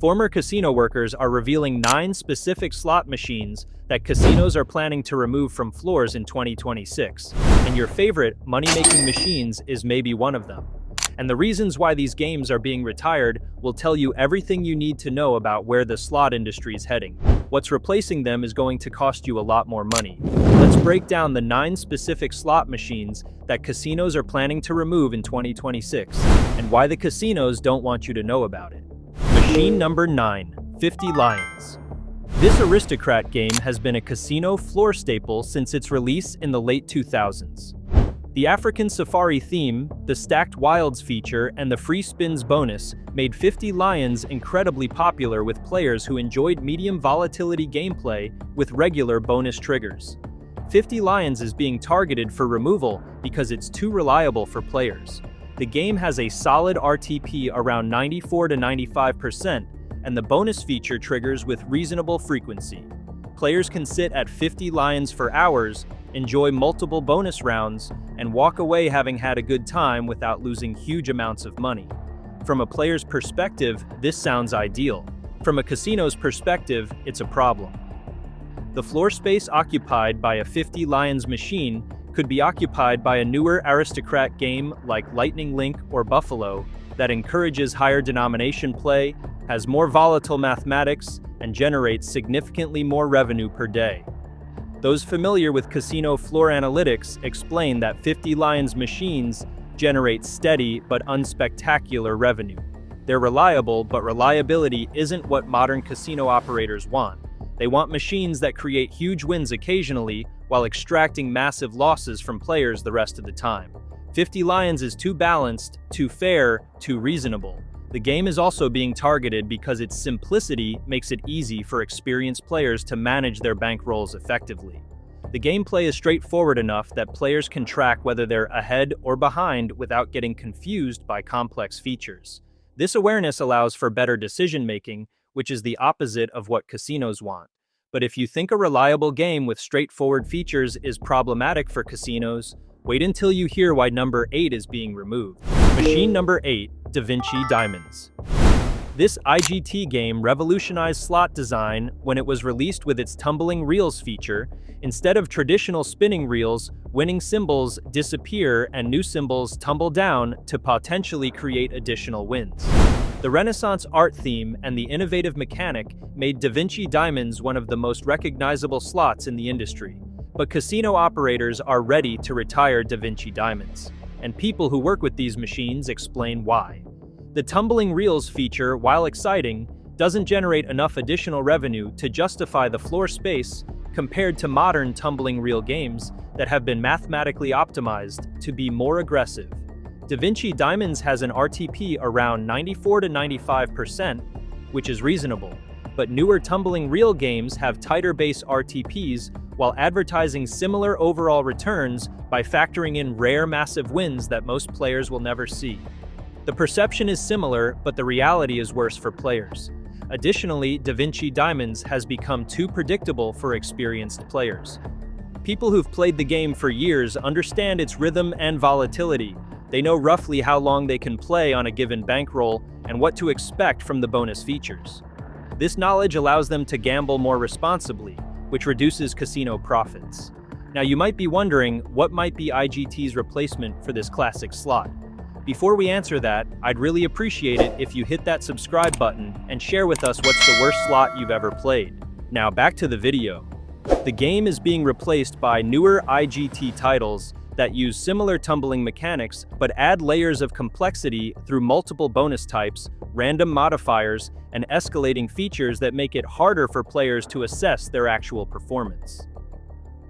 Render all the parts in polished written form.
Former casino workers are revealing 9 specific slot machines that casinos are planning to remove from floors in 2026. And your favorite money-making machines is maybe one of them. And the reasons why these games are being retired will tell you everything you need to know about where the slot industry is heading. What's replacing them is going to cost you a lot more money. Let's break down the 9 specific slot machines that casinos are planning to remove in 2026, and why the casinos don't want you to know about it. Machine number 9, 50 Lions. This aristocrat game has been a casino floor staple since its release in the late 2000s. The African safari theme, the stacked wilds feature, and the free spins bonus made 50 Lions incredibly popular with players who enjoyed medium volatility gameplay with regular bonus triggers. 50 Lions is being targeted for removal because it's too reliable for players. The game has a solid RTP around 94 to 95%, and the bonus feature triggers with reasonable frequency. Players can sit at 50 Lions for hours, enjoy multiple bonus rounds, and walk away having had a good time without losing huge amounts of money. From a player's perspective, this sounds ideal. From a casino's perspective, it's a problem. The floor space occupied by a 50 Lions machine could be occupied by a newer aristocrat game like Lightning Link or Buffalo that encourages higher denomination play, has more volatile mathematics, and generates significantly more revenue per day. Those familiar with casino floor analytics explain that 50 Lions machines generate steady but unspectacular revenue. They're reliable, but reliability isn't what modern casino operators want. They want machines that create huge wins occasionally while extracting massive losses from players the rest of the time. 50 Lions is too balanced, too fair, too reasonable. The game is also being targeted because its simplicity makes it easy for experienced players to manage their bankrolls effectively. The gameplay is straightforward enough that players can track whether they're ahead or behind without getting confused by complex features. This awareness allows for better decision-making, which is the opposite of what casinos want. But if you think a reliable game with straightforward features is problematic for casinos, wait until you hear why number 8 is being removed. Machine number 8, Vinci Diamonds. This IGT game revolutionized slot design when it was released with its tumbling reels feature. Instead of traditional spinning reels, winning symbols disappear and new symbols tumble down to potentially create additional wins. The Renaissance art theme and the innovative mechanic made Vinci Diamonds one of the most recognizable slots in the industry. But casino operators are ready to retire Vinci Diamonds, and people who work with these machines explain why. The tumbling reels feature, while exciting, doesn't generate enough additional revenue to justify the floor space compared to modern tumbling reel games that have been mathematically optimized to be more aggressive. Vinci Diamonds has an RTP around 94 to 95%, which is reasonable, but newer tumbling reel games have tighter base RTPs while advertising similar overall returns by factoring in rare massive wins that most players will never see. The perception is similar, but the reality is worse for players. Additionally, Vinci Diamonds has become too predictable for experienced players. People who've played the game for years understand its rhythm and volatility. They know roughly how long they can play on a given bankroll and what to expect from the bonus features. This knowledge allows them to gamble more responsibly, which reduces casino profits. Now you might be wondering, what might be IGT's replacement for this classic slot? Before we answer that, I'd really appreciate it if you hit that subscribe button and share with us what's the worst slot you've ever played. Now back to the video. The game is being replaced by newer IGT titles that use similar tumbling mechanics but add layers of complexity through multiple bonus types, random modifiers, and escalating features that make it harder for players to assess their actual performance.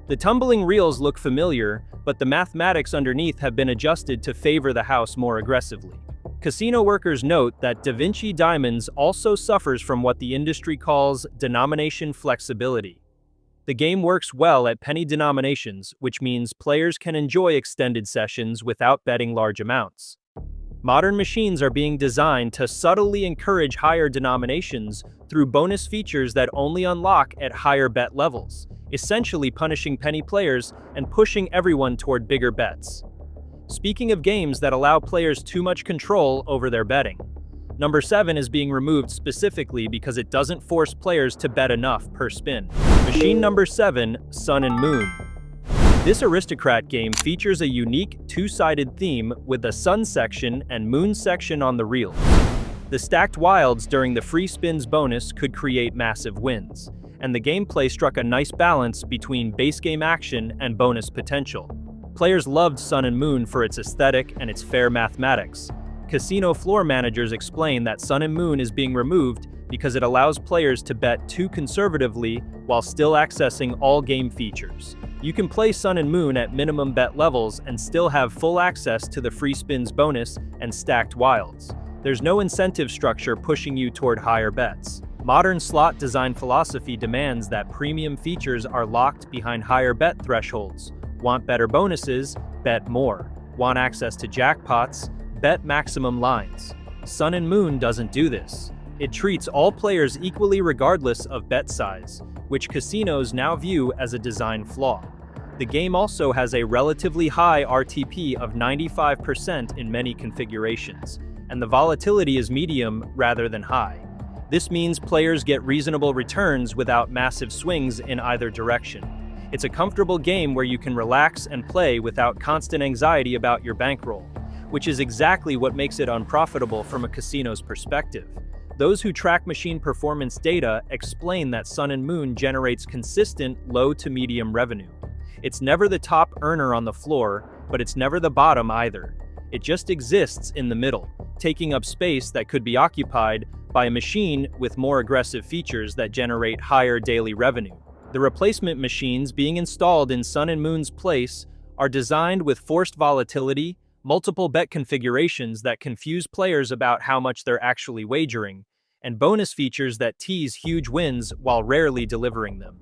The tumbling reels look familiar, but the mathematics underneath have been adjusted to favor the house more aggressively. Casino workers note that Vinci Diamonds also suffers from what the industry calls denomination flexibility. The game works well at penny denominations, which means players can enjoy extended sessions without betting large amounts. Modern machines are being designed to subtly encourage higher denominations through bonus features that only unlock at higher bet levels, essentially punishing penny players and pushing everyone toward bigger bets. Speaking of games that allow players too much control over their betting, Number 7 is being removed specifically because it doesn't force players to bet enough per spin. Machine number 7, Sun and Moon. This aristocrat game features a unique two-sided theme with a sun section and moon section on the reels. The stacked wilds during the free spins bonus could create massive wins, and the gameplay struck a nice balance between base game action and bonus potential. Players loved Sun and Moon for its aesthetic and its fair mathematics. Casino floor managers explain that Sun and Moon is being removed because it allows players to bet too conservatively while still accessing all game features. You can play Sun and Moon at minimum bet levels and still have full access to the free spins bonus and stacked wilds. There's no incentive structure pushing you toward higher bets. Modern slot design philosophy demands that premium features are locked behind higher bet thresholds. Want better bonuses? Bet more. Want access to jackpots? Bet maximum lines. Sun and Moon doesn't do this. It treats all players equally regardless of bet size, which casinos now view as a design flaw. The game also has a relatively high RTP of 95% in many configurations, and the volatility is medium rather than high. This means players get reasonable returns without massive swings in either direction. It's a comfortable game where you can relax and play without constant anxiety about your bankroll, which is exactly what makes it unprofitable from a casino's perspective. Those who track machine performance data explain that Sun and Moon generates consistent low to medium revenue. It's never the top earner on the floor, but it's never the bottom either. It just exists in the middle, taking up space that could be occupied by a machine with more aggressive features that generate higher daily revenue. The replacement machines being installed in Sun and Moon's place are designed with forced volatility, multiple bet configurations that confuse players about how much they're actually wagering, and bonus features that tease huge wins while rarely delivering them.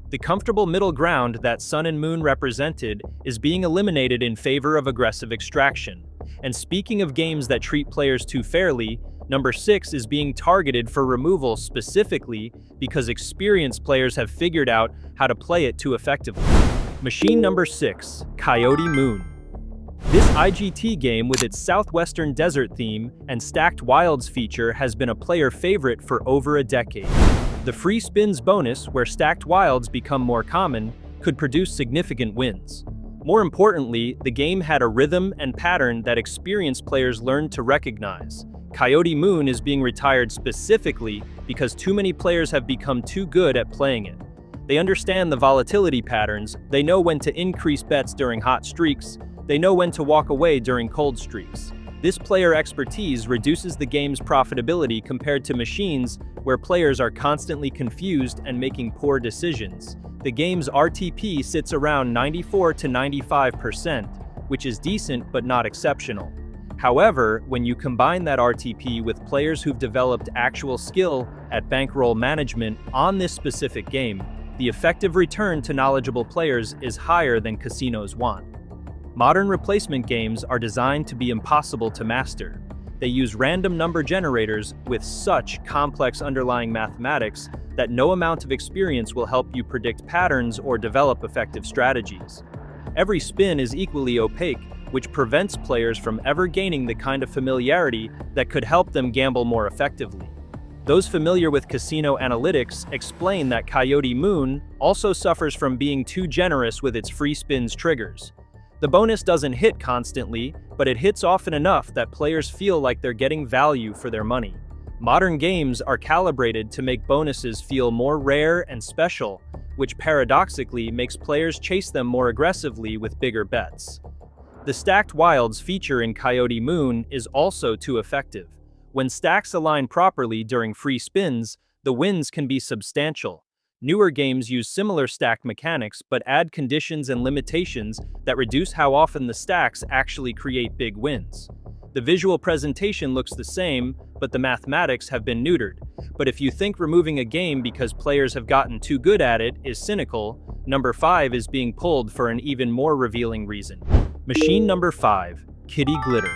The comfortable middle ground that Sun and Moon represented is being eliminated in favor of aggressive extraction. And speaking of games that treat players too fairly, number 6 is being targeted for removal specifically because experienced players have figured out how to play it too effectively. Machine number 6, Coyote Moon. This IGT game with its southwestern desert theme and stacked wilds feature has been a player favorite for over a decade. The free spins bonus, where stacked wilds become more common, could produce significant wins. More importantly, the game had a rhythm and pattern that experienced players learned to recognize. Coyote Moon is being retired specifically because too many players have become too good at playing it. They understand the volatility patterns, they know when to increase bets during hot streaks, they know when to walk away during cold streaks. This player expertise reduces the game's profitability compared to machines where players are constantly confused and making poor decisions. The game's RTP sits around 94 to 95%, which is decent but not exceptional. However, when you combine that RTP with players who've developed actual skill at bankroll management on this specific game, the effective return to knowledgeable players is higher than casinos want. Modern replacement games are designed to be impossible to master. They use random number generators with such complex underlying mathematics that no amount of experience will help you predict patterns or develop effective strategies. Every spin is equally opaque, which prevents players from ever gaining the kind of familiarity that could help them gamble more effectively. Those familiar with casino analytics explain that Coyote Moon also suffers from being too generous with its free spins triggers. The bonus doesn't hit constantly, but it hits often enough that players feel like they're getting value for their money. Modern games are calibrated to make bonuses feel more rare and special, which paradoxically makes players chase them more aggressively with bigger bets. The stacked wilds feature in Coyote Moon is also too effective. When stacks align properly during free spins, the wins can be substantial. Newer games use similar stack mechanics but add conditions and limitations that reduce how often the stacks actually create big wins. The visual presentation looks the same, but the mathematics have been neutered. But if you think removing a game because players have gotten too good at it is cynical, number 5 is being pulled for an even more revealing reason. Machine number 5, Kitty Glitter.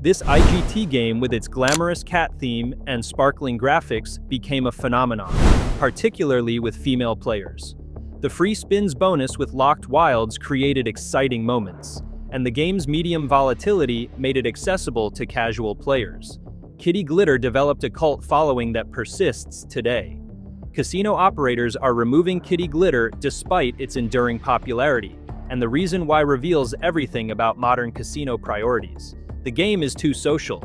This IGT game with its glamorous cat theme and sparkling graphics became a phenomenon, particularly with female players. The free spins bonus with locked wilds created exciting moments, and the game's medium volatility made it accessible to casual players. Kitty Glitter developed a cult following that persists today. Casino operators are removing Kitty Glitter despite its enduring popularity, and the reason why reveals everything about modern casino priorities. The game is too social.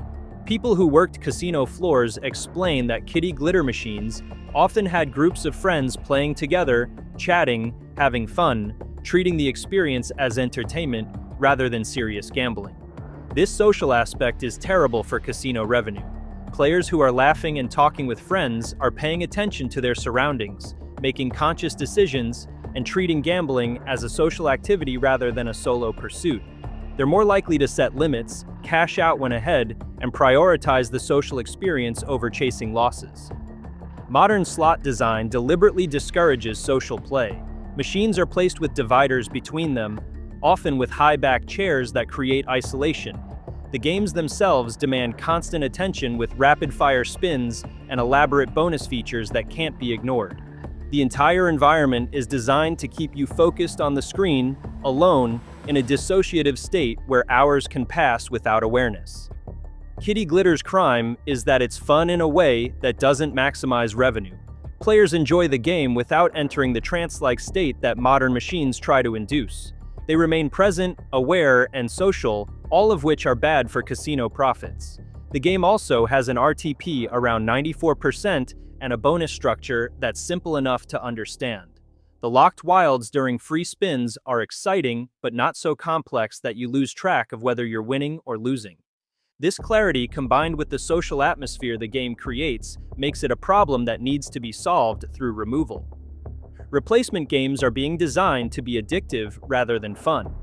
People who worked casino floors explain that Kitty Glitter machines often had groups of friends playing together, chatting, having fun, treating the experience as entertainment rather than serious gambling. This social aspect is terrible for casino revenue. Players who are laughing and talking with friends are paying attention to their surroundings, making conscious decisions, and treating gambling as a social activity rather than a solo pursuit. They're more likely to set limits, cash out when ahead, and prioritize the social experience over chasing losses. Modern slot design deliberately discourages social play. Machines are placed with dividers between them, often with high-back chairs that create isolation. The games themselves demand constant attention with rapid-fire spins and elaborate bonus features that can't be ignored. The entire environment is designed to keep you focused on the screen, alone, in a dissociative state where hours can pass without awareness. Kitty Glitter's crime is that it's fun in a way that doesn't maximize revenue. Players enjoy the game without entering the trance-like state that modern machines try to induce. They remain present, aware, and social, all of which are bad for casino profits. The game also has an RTP around 94% and a bonus structure that's simple enough to understand. The locked wilds during free spins are exciting, but not so complex that you lose track of whether you're winning or losing. This clarity, combined with the social atmosphere the game creates, makes it a problem that needs to be solved through removal. Replacement games are being designed to be addictive rather than fun.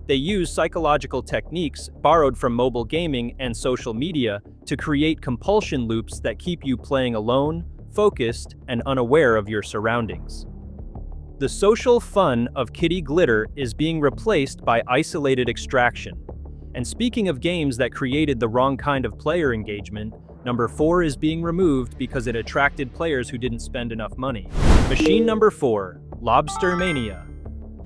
They use psychological techniques borrowed from mobile gaming and social media to create compulsion loops that keep you playing alone, focused, and unaware of your surroundings. The social fun of Kitty Glitter is being replaced by isolated extraction. And speaking of games that created the wrong kind of player engagement, number 4 is being removed because it attracted players who didn't spend enough money. Machine number 4, Lobster Mania.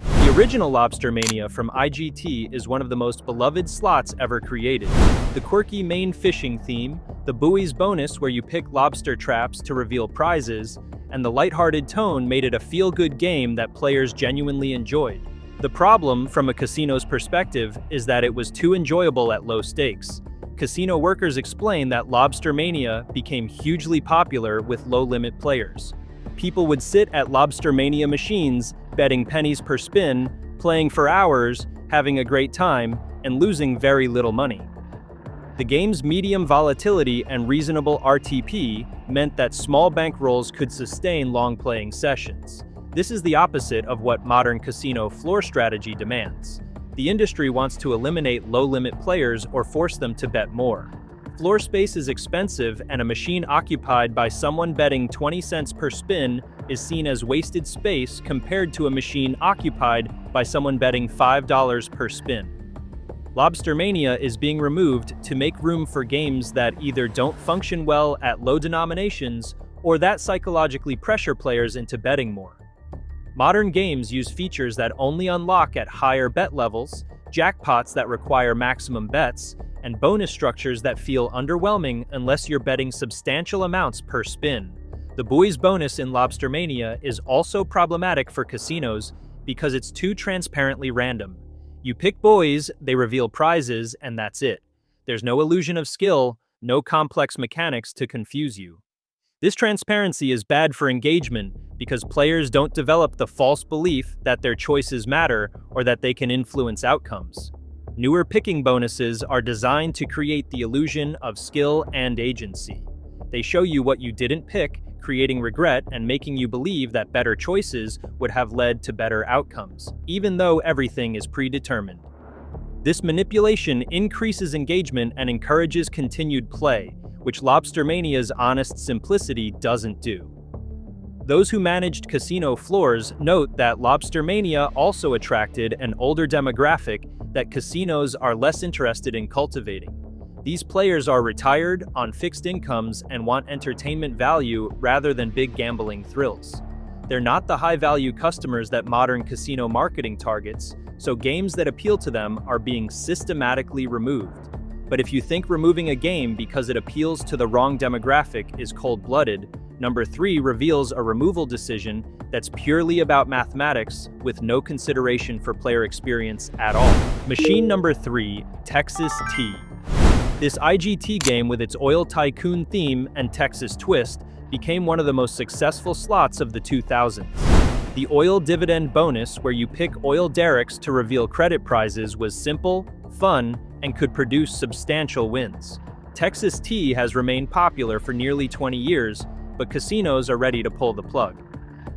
The original Lobster Mania from IGT is one of the most beloved slots ever created. The quirky main fishing theme, the buoys bonus where you pick lobster traps to reveal prizes, and the lighthearted tone made it a feel-good game that players genuinely enjoyed. The problem, from a casino's perspective, is that it was too enjoyable at low stakes. Casino workers explain that Lobster Mania became hugely popular with low-limit players. People would sit at Lobster Mania machines, betting pennies per spin, playing for hours, having a great time, and losing very little money. The game's medium volatility and reasonable RTP meant that small bankrolls could sustain long playing sessions. This is the opposite of what modern casino floor strategy demands. The industry wants to eliminate low-limit players or force them to bet more. Floor space is expensive, and a machine occupied by someone betting 20 cents per spin is seen as wasted space compared to a machine occupied by someone betting $5 per spin. Lobster Mania is being removed to make room for games that either don't function well at low denominations or that psychologically pressure players into betting more. Modern games use features that only unlock at higher bet levels, jackpots that require maximum bets, and bonus structures that feel underwhelming unless you're betting substantial amounts per spin. The buoys bonus in Lobster Mania is also problematic for casinos because it's too transparently random. You pick buoys, they reveal prizes, and that's it. There's no illusion of skill, no complex mechanics to confuse you. This transparency is bad for engagement because players don't develop the false belief that their choices matter or that they can influence outcomes. Newer picking bonuses are designed to create the illusion of skill and agency. They show you what you didn't pick, creating regret and making you believe that better choices would have led to better outcomes, even though everything is predetermined. This manipulation increases engagement and encourages continued play, which Lobster Mania's honest simplicity doesn't do. Those who managed casino floors note that Lobster Mania also attracted an older demographic that casinos are less interested in cultivating. These players are retired, on fixed incomes, and want entertainment value rather than big gambling thrills. They're not the high-value customers that modern casino marketing targets, so games that appeal to them are being systematically removed. But if you think removing a game because it appeals to the wrong demographic is cold-blooded, number 3 reveals a removal decision that's purely about mathematics with no consideration for player experience at all. Machine number 3, Texas Tea. This IGT game with its oil tycoon theme and Texas twist became one of the most successful slots of the 2000s. The oil dividend bonus, where you pick oil derricks to reveal credit prizes, was simple, fun, and could produce substantial wins. Texas Tea has remained popular for nearly 20 years, but casinos are ready to pull the plug.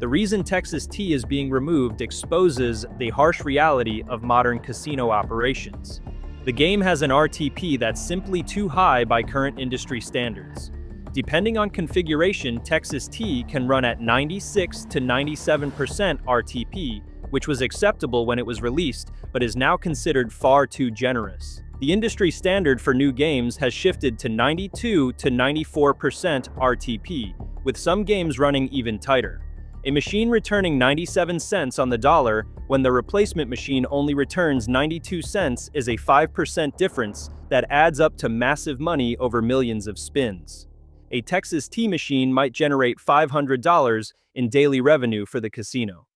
The reason Texas Tea is being removed exposes the harsh reality of modern casino operations. The game has an RTP that's simply too high by current industry standards. Depending on configuration, Texas Tea can run at 96 to 97% RTP, which was acceptable when it was released, but is now considered far too generous. The industry standard for new games has shifted to 92 to 94% RTP, with some games running even tighter. A machine returning 97 cents on the dollar when the replacement machine only returns 92 cents is a 5% difference that adds up to massive money over millions of spins. A Texas Tea machine might generate $500 in daily revenue for the casino.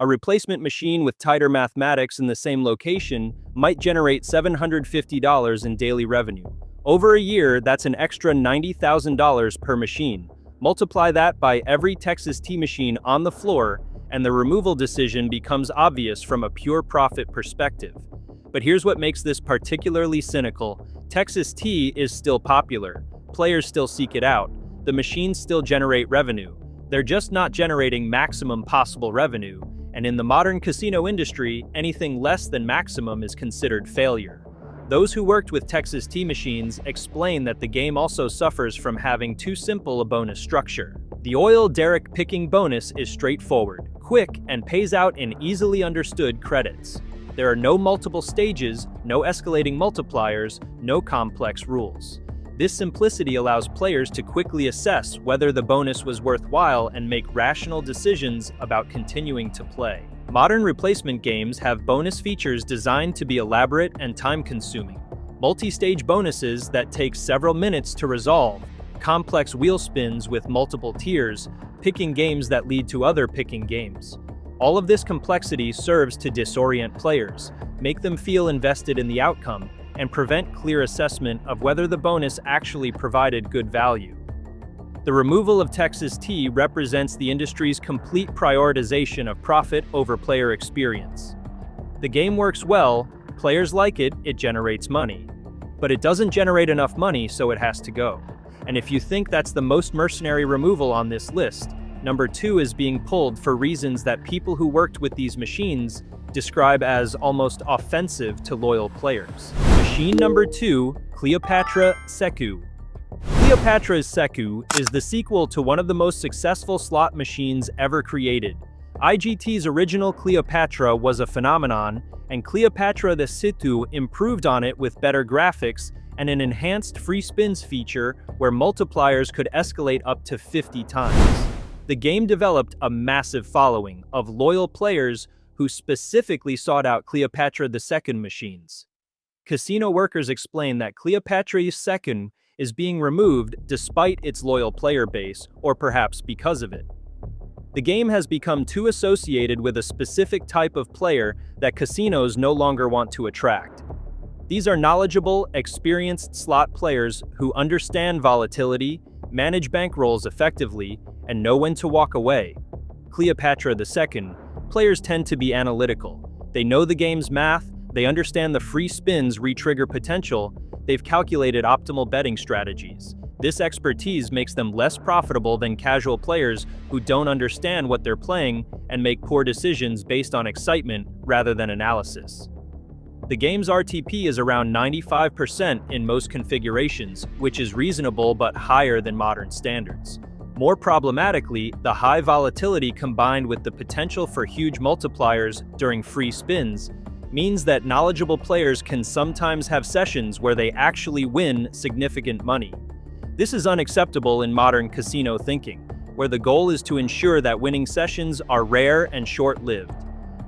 A replacement machine with tighter mathematics in the same location might generate $750 in daily revenue. Over a year, that's an extra $90,000 per machine. Multiply that by every Texas Tea machine on the floor, and the removal decision becomes obvious from a pure profit perspective. But here's what makes this particularly cynical. Texas Tea is still popular. Players still seek it out. The machines still generate revenue. They're just not generating maximum possible revenue, and in the modern casino industry, anything less than maximum is considered failure. Those who worked with Texas Tea machines explain that the game also suffers from having too simple a bonus structure. The oil derrick picking bonus is straightforward, quick, and pays out in easily understood credits. There are no multiple stages, no escalating multipliers, no complex rules. This simplicity allows players to quickly assess whether the bonus was worthwhile and make rational decisions about continuing to play. Modern replacement games have bonus features designed to be elaborate and time-consuming. Multi-stage bonuses that take several minutes to resolve, complex wheel spins with multiple tiers, picking games that lead to other picking games. All of this complexity serves to disorient players, make them feel invested in the outcome, and prevent clear assessment of whether the bonus actually provided good value. The removal of Texas Tea represents the industry's complete prioritization of profit over player experience. The game works well, players like it, it generates money. But it doesn't generate enough money, so it has to go. And if you think that's the most mercenary removal on this list, number 2 is being pulled for reasons that people who worked with these machines describe as almost offensive to loyal players. Machine number 2, Cleopatra II. Cleopatra's Seku is the sequel to one of the most successful slot machines ever created. IGT's original Cleopatra was a phenomenon, and Cleopatra II improved on it with better graphics and an enhanced free spins feature where multipliers could escalate up to 50 times. The game developed a massive following of loyal players who specifically sought out Cleopatra II machines. Casino workers explain that Cleopatra II is being removed despite its loyal player base, or perhaps because of it. The game has become too associated with a specific type of player that casinos no longer want to attract. These are knowledgeable, experienced slot players who understand volatility, manage bankrolls effectively, and know when to walk away. Cleopatra II, players tend to be analytical. They know the game's math, they understand the free spins re-trigger potential, they've calculated optimal betting strategies. This expertise makes them less profitable than casual players who don't understand what they're playing and make poor decisions based on excitement rather than analysis. The game's RTP is around 95% in most configurations, which is reasonable but higher than modern standards. More problematically, the high volatility combined with the potential for huge multipliers during free spins means that knowledgeable players can sometimes have sessions where they actually win significant money. This is unacceptable in modern casino thinking, where the goal is to ensure that winning sessions are rare and short-lived.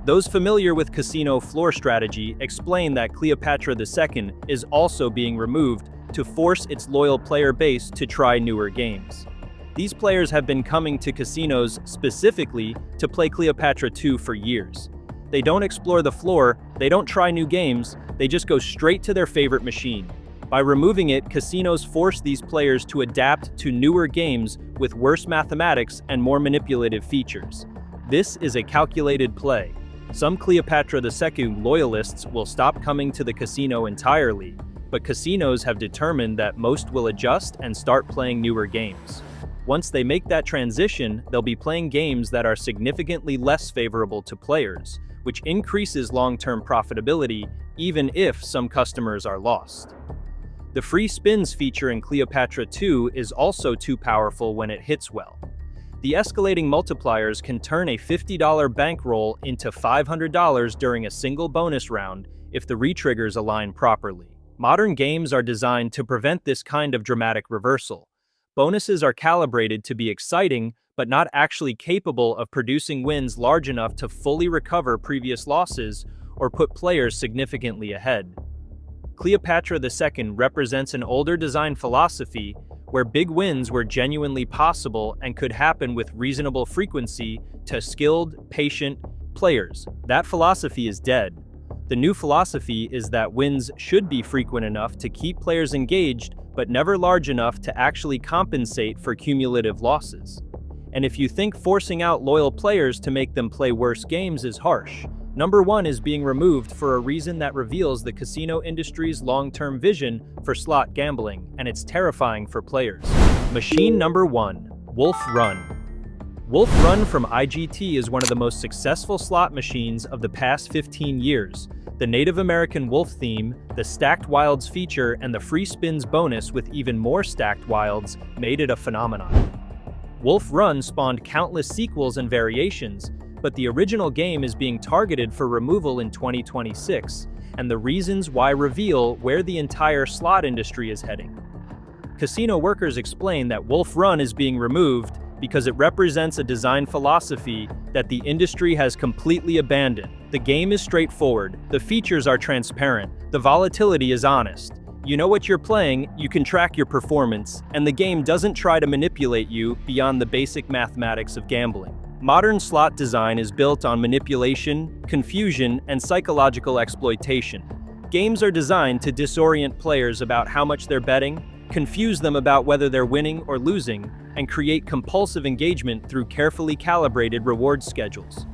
Those familiar with casino floor strategy explain that Cleopatra II is also being removed to force its loyal player base to try newer games. These players have been coming to casinos specifically to play Cleopatra II for years. They don't explore the floor, they don't try new games, they just go straight to their favorite machine. By removing it, casinos force these players to adapt to newer games with worse mathematics and more manipulative features. This is a calculated play. Some Cleopatra II loyalists will stop coming to the casino entirely, but casinos have determined that most will adjust and start playing newer games. Once they make that transition, they'll be playing games that are significantly less favorable to players, which increases long-term profitability even if some customers are lost. The free spins feature in Cleopatra II is also too powerful when it hits well. The escalating multipliers can turn a $50 bankroll into $500 during a single bonus round if the retriggers align properly. Modern games are designed to prevent this kind of dramatic reversal. Bonuses are calibrated to be exciting, but not actually capable of producing wins large enough to fully recover previous losses or put players significantly ahead. Cleopatra II represents an older design philosophy where big wins were genuinely possible and could happen with reasonable frequency to skilled, patient players. That philosophy is dead. The new philosophy is that wins should be frequent enough to keep players engaged, but never large enough to actually compensate for cumulative losses. And if you think forcing out loyal players to make them play worse games is harsh, number one is being removed for a reason that reveals the casino industry's long-term vision for slot gambling, and it's terrifying for players. Machine number 1, Wolf Run. Wolf Run from IGT is one of the most successful slot machines of the past 15 years. The Native American Wolf theme, the Stacked Wilds feature, and the free spins bonus with even more stacked wilds made it a phenomenon. Wolf Run spawned countless sequels and variations, but the original game is being targeted for removal in 2026, and the reasons why reveal where the entire slot industry is heading. Casino workers explain that Wolf Run is being removed because it represents a design philosophy that the industry has completely abandoned. The game is straightforward, the features are transparent, the volatility is honest. You know what you're playing, you can track your performance, and the game doesn't try to manipulate you beyond the basic mathematics of gambling. Modern slot design is built on manipulation, confusion, and psychological exploitation. Games are designed to disorient players about how much they're betting, confuse them about whether they're winning or losing, and create compulsive engagement through carefully calibrated reward schedules.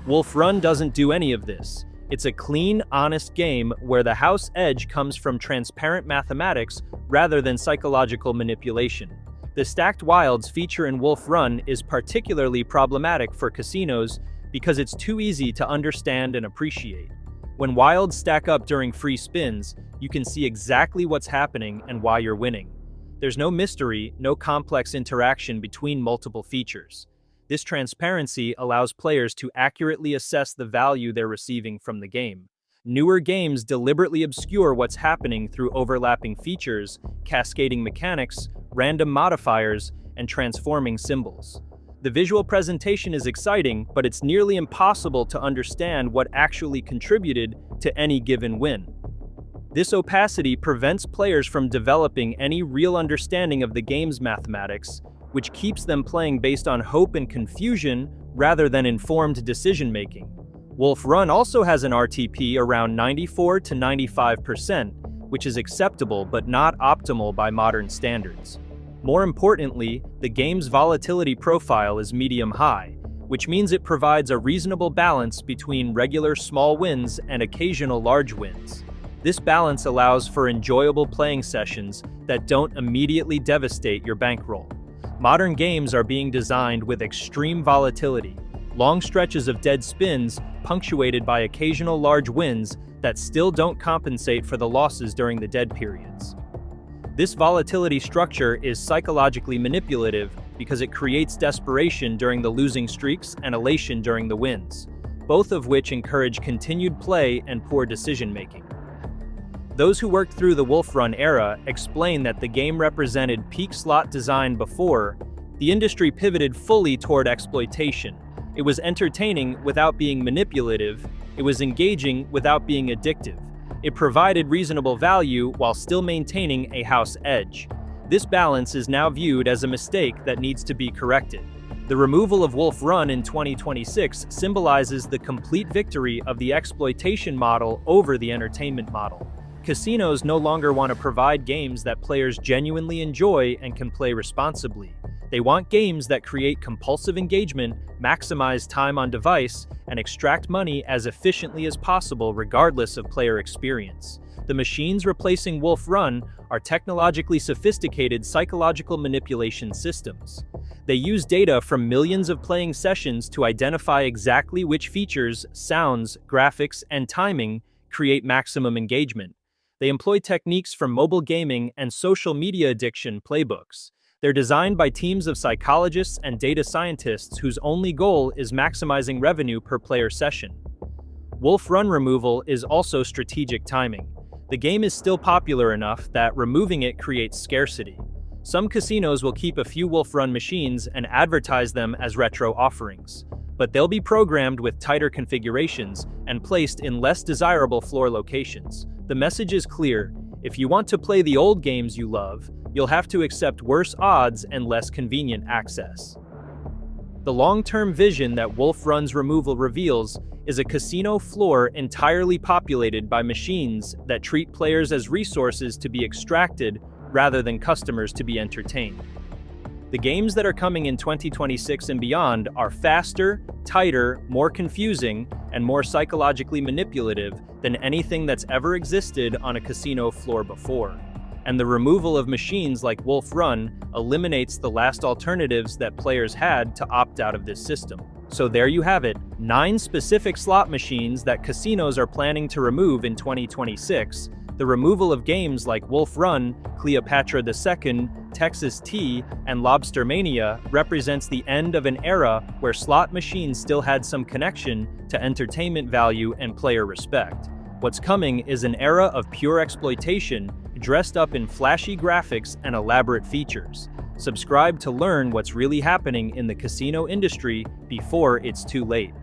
Wolf Run doesn't do any of this. It's a clean, honest game where the house edge comes from transparent mathematics rather than psychological manipulation. The Stacked Wilds feature in Wolf Run is particularly problematic for casinos because it's too easy to understand and appreciate. When wilds stack up during free spins, you can see exactly what's happening and why you're winning. There's no mystery, no complex interaction between multiple features. This transparency allows players to accurately assess the value they're receiving from the game. Newer games deliberately obscure what's happening through overlapping features, cascading mechanics, random modifiers, and transforming symbols. The visual presentation is exciting, but it's nearly impossible to understand what actually contributed to any given win. This opacity prevents players from developing any real understanding of the game's mathematics, which keeps them playing based on hope and confusion rather than informed decision-making. Wolf Run also has an RTP around 94 to 95%, which is acceptable but not optimal by modern standards. More importantly, the game's volatility profile is medium-high, which means it provides a reasonable balance between regular small wins and occasional large wins. This balance allows for enjoyable playing sessions that don't immediately devastate your bankroll. Modern games are being designed with extreme volatility, long stretches of dead spins punctuated by occasional large wins that still don't compensate for the losses during the dead periods. This volatility structure is psychologically manipulative because it creates desperation during the losing streaks and elation during the wins, both of which encourage continued play and poor decision-making. Those who worked through the Wolf Run era explain that the game represented peak slot design before the industry pivoted fully toward exploitation. It was entertaining without being manipulative. It was engaging without being addictive. It provided reasonable value while still maintaining a house edge. This balance is now viewed as a mistake that needs to be corrected. The removal of Wolf Run in 2026 symbolizes the complete victory of the exploitation model over the entertainment model. Casinos no longer want to provide games that players genuinely enjoy and can play responsibly. They want games that create compulsive engagement, maximize time on device, and extract money as efficiently as possible regardless of player experience. The machines replacing Wolf Run are technologically sophisticated psychological manipulation systems. They use data from millions of playing sessions to identify exactly which features, sounds, graphics, and timing create maximum engagement. They employ techniques from mobile gaming and social media addiction playbooks. They're designed by teams of psychologists and data scientists whose only goal is maximizing revenue per player session. Wolf Run removal is also strategic timing. The game is still popular enough that removing it creates scarcity. Some casinos will keep a few Wolf Run machines and advertise them as retro offerings, but they'll be programmed with tighter configurations and placed in less desirable floor locations. The message is clear: if you want to play the old games you love, you'll have to accept worse odds and less convenient access. The long-term vision that Wolf Run's removal reveals is a casino floor entirely populated by machines that treat players as resources to be extracted rather than customers to be entertained. The games that are coming in 2026 and beyond are faster, tighter, more confusing, and more psychologically manipulative than anything that's ever existed on a casino floor before. And the removal of machines like Wolf Run eliminates the last alternatives that players had to opt out of this system. So there you have it, 9 specific slot machines that casinos are planning to remove in 2026. The removal of games like Wolf Run, Cleopatra II, Texas Tea, and Lobster Mania represents the end of an era where slot machines still had some connection to entertainment value and player respect. What's coming is an era of pure exploitation, dressed up in flashy graphics and elaborate features. Subscribe to learn what's really happening in the casino industry before it's too late.